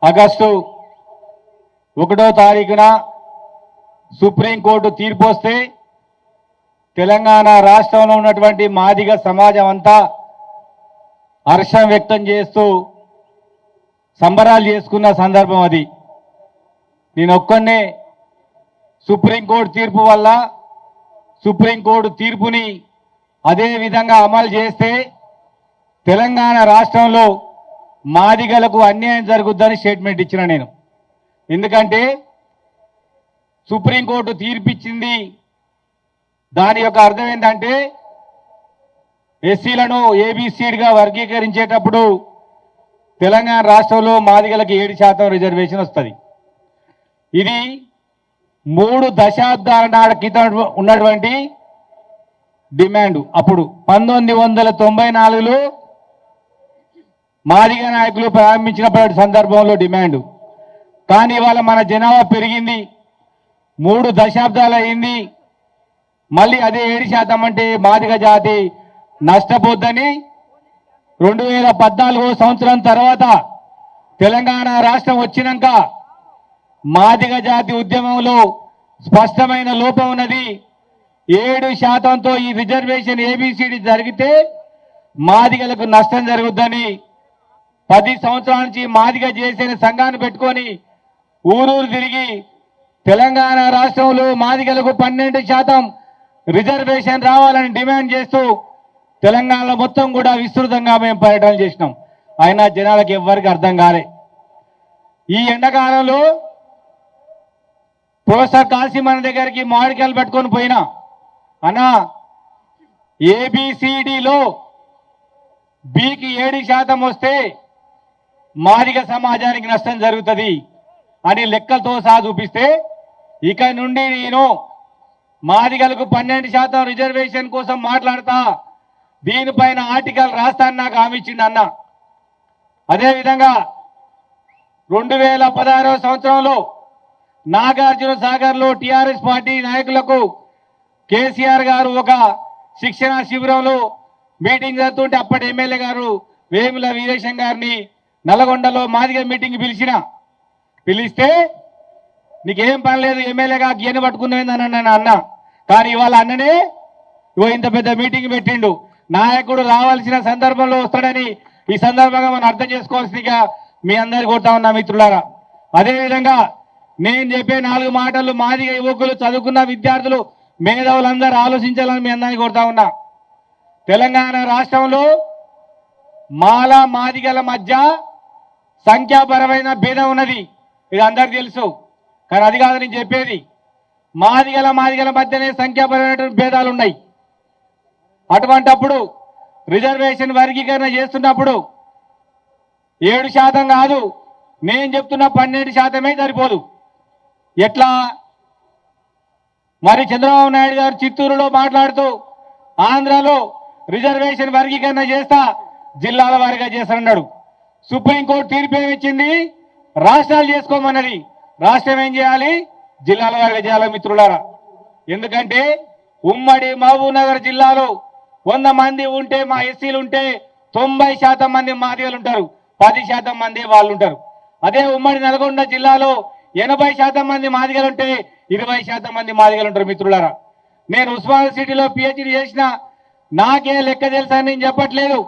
August 1వ తారీఖున supreme court తీర్పు వస్తే తెలంగాణ రాష్ట్రంలో ఉన్నటువంటి మాదిగ సమాజం అంతా హర్షం వ్యక్తం చేస్తూ సంబరాలు చేసుకున్న సందర్భం అది. నేను ఒక్కనే సుప్రీంకోర్టు తీర్పు వల్ల సుప్రీంకోర్టు తీర్పుని అదే విధంగా అమలు చేస్తే తెలంగాణ రాష్ట్రంలో మాదిగలకు అన్యాయం జరుగుద్దని స్టేట్మెంట్ ఇచ్చిన నేను. ఎందుకంటే సుప్రీంకోర్టు తీర్పిచ్చింది, దాని యొక్క అర్థం ఏంటంటే ఎస్సీలను ఏబిసిడిగా వర్గీకరించేటప్పుడు తెలంగాణ రాష్ట్రంలో మాదిగలకు 7% రిజర్వేషన్ వస్తుంది. ఇది 3 దశాబ్దాల నాటి క్రితం ఉన్నటువంటి డిమాండ్. అప్పుడు 1994లో మాదిగ నాయకులు ప్రారంభించినప్పటి సందర్భంలో డిమాండ్. కానీ ఇవాళ మన జనాభా పెరిగింది, 3 దశాబ్దాలు అయింది, మళ్ళీ అదే 7% అంటే మాదిగ జాతి నష్టపోద్దని 2014 సంవత్సరం తర్వాత తెలంగాణ రాష్ట్రం వచ్చినాక మాదిగ జాతి ఉద్యమంలో స్పష్టమైన లోపం ఉన్నది. 7%తో ఈ రిజర్వేషన్ ఏబిసిడి జరిగితే మాదిగలకు నష్టం జరుగుద్దని 10 సంవత్సరాల నుంచి మాదిగ చేసిన సంఘాన్ని పెట్టుకొని ఊరూరు తిరిగి తెలంగాణ రాష్ట్రంలో మాదిగలకు 12% రిజర్వేషన్ రావాలని డిమాండ్ చేస్తూ తెలంగాణలో మొత్తం కూడా విస్తృతంగా మేము పర్యటన చేసినాం. అయినా జనాలకు ఎవ్వరికి అర్థం కాలే. ఈ ఎండాకాలంలో ప్రొఫెసర్ కాసిం మన దగ్గరికి మామిడికాయలు పట్టుకొని పోయినా, అన్నా ఏబిసిడిలో బికి 7% వస్తే మాదిగ సమాజానికి నష్టం జరుగుతుంది అని లెక్కలతో సహా చూపిస్తే, ఇక నుండి నేను మాదిగలకు 12% రిజర్వేషన్ కోసం మాట్లాడతా, దీనిపైన ఆర్టికల్ రాస్తాను నాకు హామీ ఇచ్చిండు అన్న. అదేవిధంగా 2016 సంవత్సరంలో నాగార్జున సాగర్లో టిఆర్ఎస్ పార్టీ నాయకులకు కేసీఆర్ గారు ఒక శిక్షణ శిబిరంలో మీటింగ్ జరుగుతుంటే అప్పటి ఎమ్మెల్యే గారు వేముల వీరేశం గారిని నల్గొండలో మాదిగ మీటింగ్ పిలిస్తే నీకేం పని లేదు ఎమ్మెల్యేగా గీయని పట్టుకున్నదని అన్న. కానీ ఇవాళ అన్ననే ఇంత పెద్ద మీటింగ్ పెట్టిండు. నాయకుడు రావాల్సిన సందర్భంలో వస్తాడని ఈ సందర్భంగా మనం అర్థం చేసుకోవాల్సిందిగా మీ అందరు కోరుతా ఉన్నా మిత్రులారా. అదేవిధంగా నేను చెప్పే 4 మాటలు మాదిగ యువకులు, చదువుకున్న విద్యార్థులు, మేధావులందరూ ఆలోచించాలని మీ అందరినీ కోరుతా ఉన్నా. తెలంగాణ రాష్ట్రంలో మాల మాదిగల మధ్య సంఖ్యాపరమైన భేదం ఉన్నది, ఇది అందరికీ తెలుసు. కానీ అది కాదు నేను చెప్పేది. మాదిగల మధ్యనే సంఖ్యాపరమైన భేదాలు ఉన్నాయి. అటువంటప్పుడు రిజర్వేషన్ వర్గీకరణ చేస్తున్నప్పుడు 7% కాదు, నేను చెప్తున్న 12% సరిపోదు. ఎట్లా మరి చంద్రబాబు నాయుడు గారు చిత్తూరులో మాట్లాడుతూ ఆంధ్రలో రిజర్వేషన్ వర్గీకరణ చేస్తా, జిల్లాల వారీగా చేస్తానన్నాడు. సుప్రీంకోర్టు తీర్పు ఏమిచ్చింది? రాష్ట్రాలు చేసుకోమన్నది. రాష్ట్రం ఏం చేయాలి? జిల్లాల వారీగా చేయాలి మిత్రులారా. ఎందుకంటే ఉమ్మడి మహబూబ్ నగర్ జిల్లాలో 100 మంది ఉంటే, మా ఎస్సీలు ఉంటే 90% మంది మాదిగలు ఉంటారు, 10% మంది వాళ్ళు ఉంటారు. అదే ఉమ్మడి నల్గొండ జిల్లాలో 80% మంది మాదిగలు ఉంటే 20% మంది మాదిగలు ఉంటారు మిత్రులారా. నేను ఉస్మానియా సిటీలో పిహెచ్డి చేసిన, నాకే లెక్క తెలుసా నేను చెప్పట్లేదు.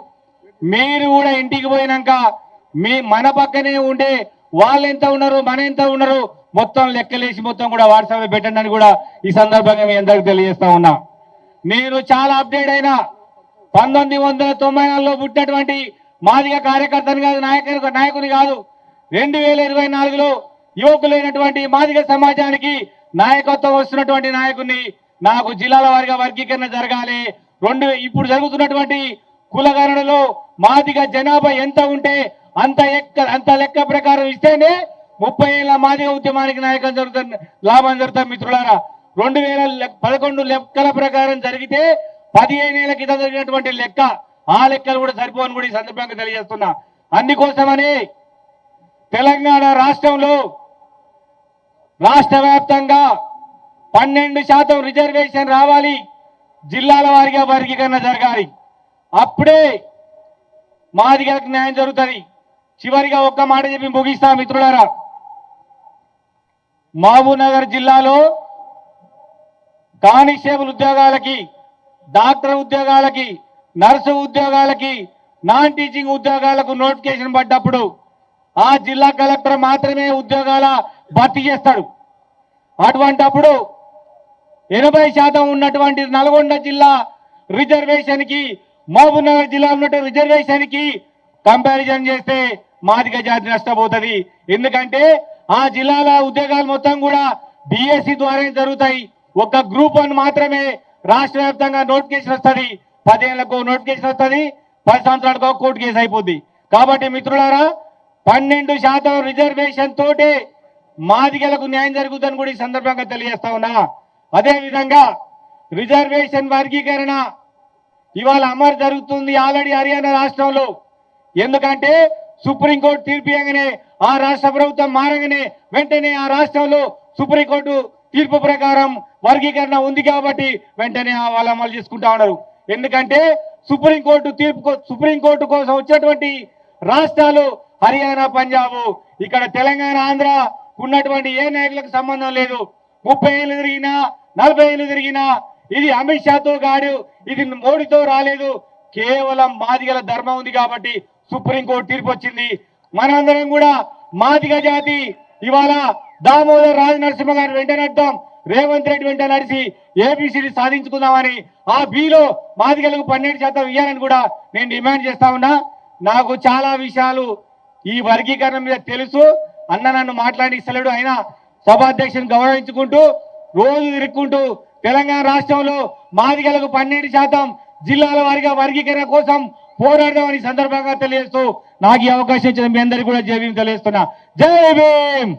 మీరు కూడా ఇంటికి పోయినాక మన పక్కనే ఉండే వాళ్ళు ఎంత ఉన్నారు, మన ఎంత ఉన్నారు మొత్తం లెక్కలేసి మొత్తం కూడా వాట్సాప్ పెట్టండి అని కూడా ఈ సందర్భంగా మీ అందరికి తెలియజేస్తా ఉన్నా. నేను చాలా అప్డేట్ అయినా. 1994లో పుట్టినటువంటి మాదిగ కార్యకర్తని కాదు, నాయకుని కాదు. 2024లో యువకులైనటువంటి మాదిగ సమాజానికి నాయకత్వం వస్తున్నటువంటి నాయకుడిని. నాకు జిల్లాల వారీగా వర్గీకరణ జరగాలి. ఇప్పుడు జరుగుతున్నటువంటి కులగణనలో మాదిగ జనాభా ఎంత ఉంటే అంత లెక్క ప్రకారం ఇస్తేనే 30 ఏళ్ల మాదిగ ఉద్యమానికి నాయకత్వం జరుగుతుంది, లాభం జరుగుతుంది మిత్రులారా. 2011 లెక్కల ప్రకారం జరిగితే 15 ఏళ్ల కింద జరిగినటువంటి లెక్క, ఆ లెక్కలు కూడా సరిపోని కూడా ఈ సందర్భంగా తెలియజేస్తున్నా. అందుకోసమని తెలంగాణ రాష్ట్రంలో రాష్ట్ర వ్యాప్తంగా 12% రిజర్వేషన్ రావాలి, జిల్లాల వారీగా వర్గీకరణ జరగాలి. అప్పుడే మాదిగలకు న్యాయం జరుగుతుంది. చివరిగా ఒక్క మాట చెప్పి ముగిస్తా మిత్రులారా. మహబూబ్ నగర్ జిల్లాలో కానిస్టేబుల్ ఉద్యోగాలకి, డాక్టర్ ఉద్యోగాలకి, నర్సు ఉద్యోగాలకి, నాన్ టీచింగ్ ఉద్యోగాలకు నోటిఫికేషన్ పడ్డప్పుడు ఆ జిల్లా కలెక్టర్ మాత్రమే ఉద్యోగాల భర్తీ చేస్తాడు. అటువంటప్పుడు 80% ఉన్నటువంటి నల్గొండ జిల్లా రిజర్వేషన్ కి, మహబూబ్ నగర్ జిల్లా ఉన్నటువంటి రిజర్వేషన్ కి కంపారిజన్ చేస్తే మాదిగ జాతి నష్టపోతుంది. ఎందుకంటే ఆ జిల్లాల ఉద్యోగాలు మొత్తం కూడా డిఎస్సి ద్వారా జరుగుతాయి. ఒక గ్రూప్ 1 మాత్రమే రాష్ట్ర వ్యాప్తంగా నోటిఫికేషన్ వస్తుంది. 10 ఏళ్లకు నోటిఫికేషన్ వస్తుంది, 10 సంవత్సరాలకు కోర్టు కేసు అయిపోద్ది. కాబట్టి మిత్రులారా, 12% రిజర్వేషన్ తోటే మాదిగలకు న్యాయం జరుగుతుందని కూడా ఈ సందర్భంగా తెలియజేస్తా ఉన్నా. అదేవిధంగా రిజర్వేషన్ వర్గీకరణ ఇవాళ అమలు జరుగుతుంది ఆల్రెడీ హర్యానా రాష్ట్రంలో. ఎందుకంటే సుప్రీంకోర్టు తీర్పు ఇవ్వగానే ఆ రాష్ట్ర ప్రభుత్వం మారగానే వెంటనే ఆ రాష్ట్రంలో సుప్రీంకోర్టు తీర్పు ప్రకారం వర్గీకరణ ఉంది కాబట్టి వెంటనే వాళ్ళు అమలు చేసుకుంటా ఉన్నారు. ఎందుకంటే సుప్రీంకోర్టు కోసం వచ్చేటువంటి రాష్ట్రాలు హర్యానా, పంజాబ్. ఇక్కడ తెలంగాణ, ఆంధ్ర ఉన్నటువంటి ఏ నాయకులకు సంబంధం లేదు. 30 ఏళ్ళు తిరిగినా, 40 ఏళ్ళు తిరిగినా ఇది అమిత్ షాతో కాదు, ఇది మోడీతో రాలేదు. కేవలం మాదిగల ధర్మం ఉంది కాబట్టి సుప్రీంకోర్టు తీర్పు వచ్చింది. మనందరం కూడా మాదిగ జాతి ఇవాళ దామోదర్ రాజ నరసింహ గారి వెంట నడతాం, రేవంత్ రెడ్డి వెంట నడిచి ఏబిసిడి సాధించుకుందామని ఆ బిలో మాదిగలకు 12% ఇవ్వాలని కూడా నేను డిమాండ్ చేస్తా ఉన్నా. నాకు చాలా విషయాలు ఈ వర్గీకరణ మీద తెలుసు. అన్న నన్ను మాట్లాడిస్తలేడు, అయినా సభాధ్యక్షుని గౌరవించుకుంటూ రోజు తిరుక్కుంటూ తెలంగాణ రాష్ట్రంలో మాదిగలకు 12% జిల్లాల వారిగా వర్గీకరణ కోసం పోరాడదామని సందర్భంగా తెలియజేస్తూ నాకు ఈ అవకాశం ఇచ్చిన మీ అందరికీ కూడా జై భీమ్ తెలియజేస్తున్నా. జై భీమ్.